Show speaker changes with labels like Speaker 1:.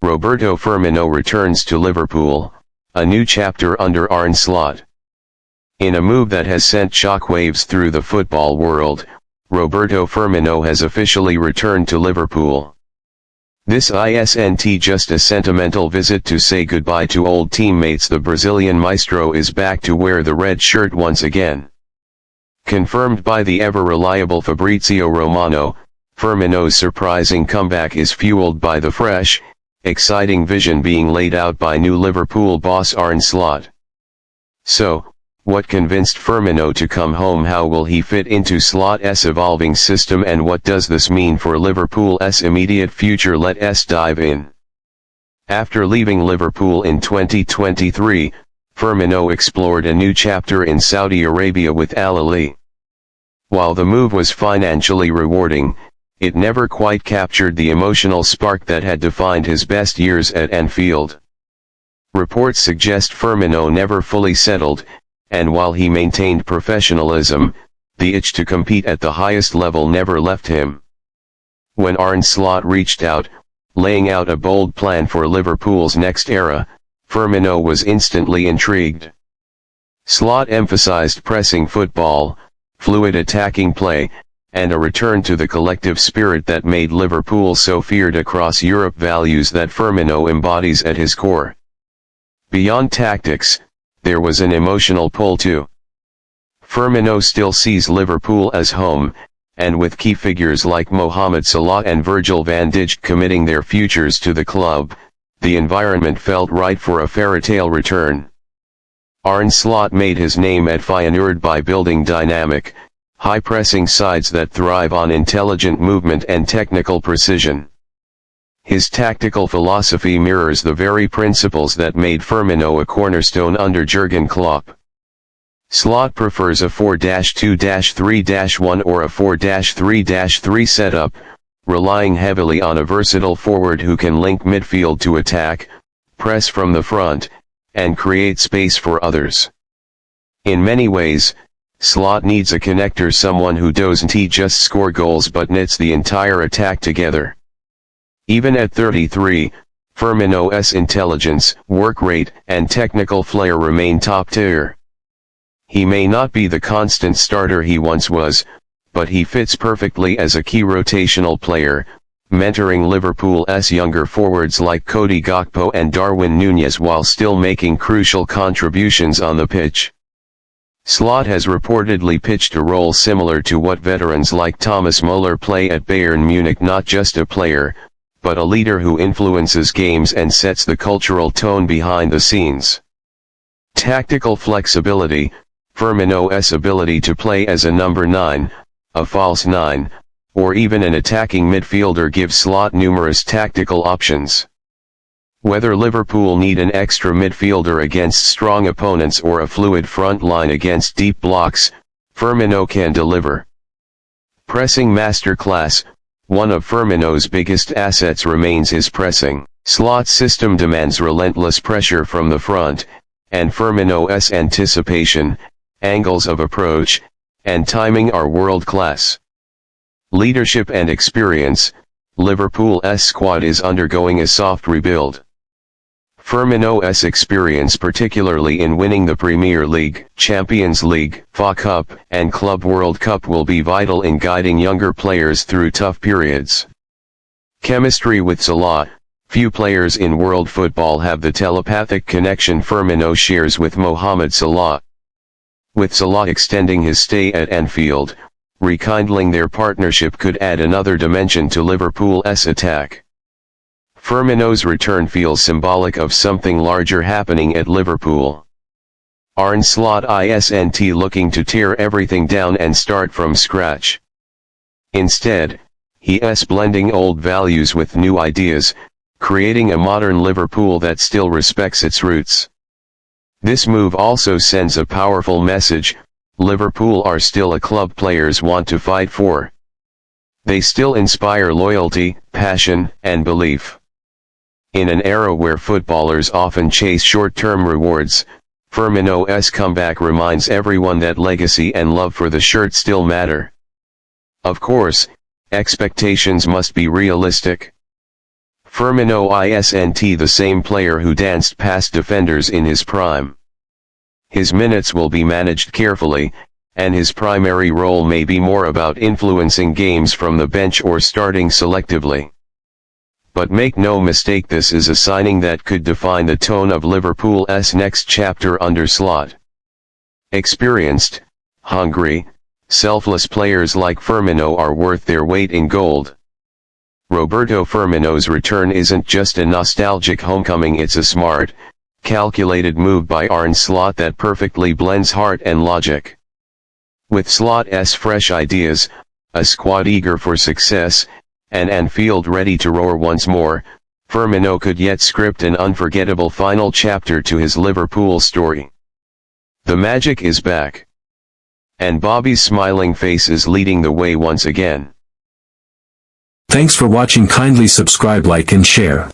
Speaker 1: Roberto Firmino returns to Liverpool, a new chapter under Arne Slot. In a move that has sent shockwaves through the football world, Roberto Firmino has officially returned to Liverpool. This isn't just a sentimental visit to say goodbye to old teammates. The Brazilian maestro is back to wear the red shirt once again. Confirmed by the ever-reliable Fabrizio Romano, Firmino's surprising comeback is fueled by the fresh, exciting vision being laid out by new Liverpool boss Arne Slot. So, what convinced Firmino to come home? How will he fit into Slot's evolving system, and what does this mean for Liverpool's immediate future? Let's dive in. After leaving Liverpool in 2023, Firmino explored a new chapter in Saudi Arabia with Al Ahly. While the move was financially rewarding, it never quite captured the emotional spark that had defined his best years at Anfield. Reports suggest Firmino never fully settled, and while he maintained professionalism, the itch to compete at the highest level never left him. When Arne Slot reached out, laying out a bold plan for Liverpool's next era, Firmino was instantly intrigued. Slot emphasized pressing football, fluid attacking play, and a return to the collective spirit that made Liverpool so feared across Europe, values that Firmino embodies at his core. Beyond tactics, there was an emotional pull too. Firmino still sees Liverpool as home, and with key figures like Mohamed Salah and Virgil van Dijk committing their futures to the club, the environment felt right for a fairytale return. Arne Slot made his name at Feyenoord by building dynamic, high-pressing sides that thrive on intelligent movement and technical precision. His tactical philosophy mirrors the very principles that made Firmino a cornerstone under Jurgen Klopp. Slot prefers a 4-2-3-1 or a 4-3-3 setup, relying heavily on a versatile forward who can link midfield to attack, press from the front, and create space for others. In many ways, Slot needs a connector, someone who doesn't just score goals but knits the entire attack together. Even at 33, Firmino's intelligence, work rate, and technical flair remain top tier. He may not be the constant starter he once was, but he fits perfectly as a key rotational player, mentoring Liverpool's younger forwards like Cody Gakpo and Darwin Nunez while still making crucial contributions on the pitch. Slot has reportedly pitched a role similar to what veterans like Thomas Müller play at Bayern Munich, not just a player, but a leader who influences games and sets the cultural tone behind the scenes. Tactical flexibility, Firmino's ability to play as a number 9, a false 9, or even an attacking midfielder gives Slot numerous tactical options. Whether Liverpool need an extra midfielder against strong opponents or a fluid front line against deep blocks, Firmino can deliver. Pressing masterclass, one of Firmino's biggest assets remains his pressing. Slot's system demands relentless pressure from the front, and Firmino's anticipation, angles of approach, and timing are world-class. Leadership and experience, Liverpool's squad is undergoing a soft rebuild. Firmino's experience, particularly in winning the Premier League, Champions League, FA Cup, and Club World Cup, will be vital in guiding younger players through tough periods. Chemistry with Salah, few players in world football have the telepathic connection Firmino shares with Mohamed Salah. With Salah extending his stay at Anfield, rekindling their partnership could add another dimension to Liverpool's attack. Firmino's return feels symbolic of something larger happening at Liverpool. Arne Slot isn't looking to tear everything down and start from scratch. Instead, he's blending old values with new ideas, creating a modern Liverpool that still respects its roots. This move also sends a powerful message: Liverpool are still a club players want to fight for. They still inspire loyalty, passion, and belief. In an era where footballers often chase short-term rewards, Firmino's comeback reminds everyone that legacy and love for the shirt still matter. Of course, expectations must be realistic. Firmino isn't the same player who danced past defenders in his prime. His minutes will be managed carefully, and his primary role may be more about influencing games from the bench or starting selectively. But make no mistake, this is a signing that could define the tone of Liverpool's next chapter under Slot. Experienced, hungry, selfless players like Firmino are worth their weight in gold. Roberto Firmino's return isn't just a nostalgic homecoming, it's a smart, calculated move by Arne Slot that perfectly blends heart and logic. With Slot's fresh ideas, a squad eager for success, and Anfield ready to roar once more, Firmino could yet script an unforgettable final chapter to his Liverpool story. The magic is back. And Bobby's smiling face is leading the way once again.
Speaker 2: Thanks for watching. Kindly subscribe, like and share.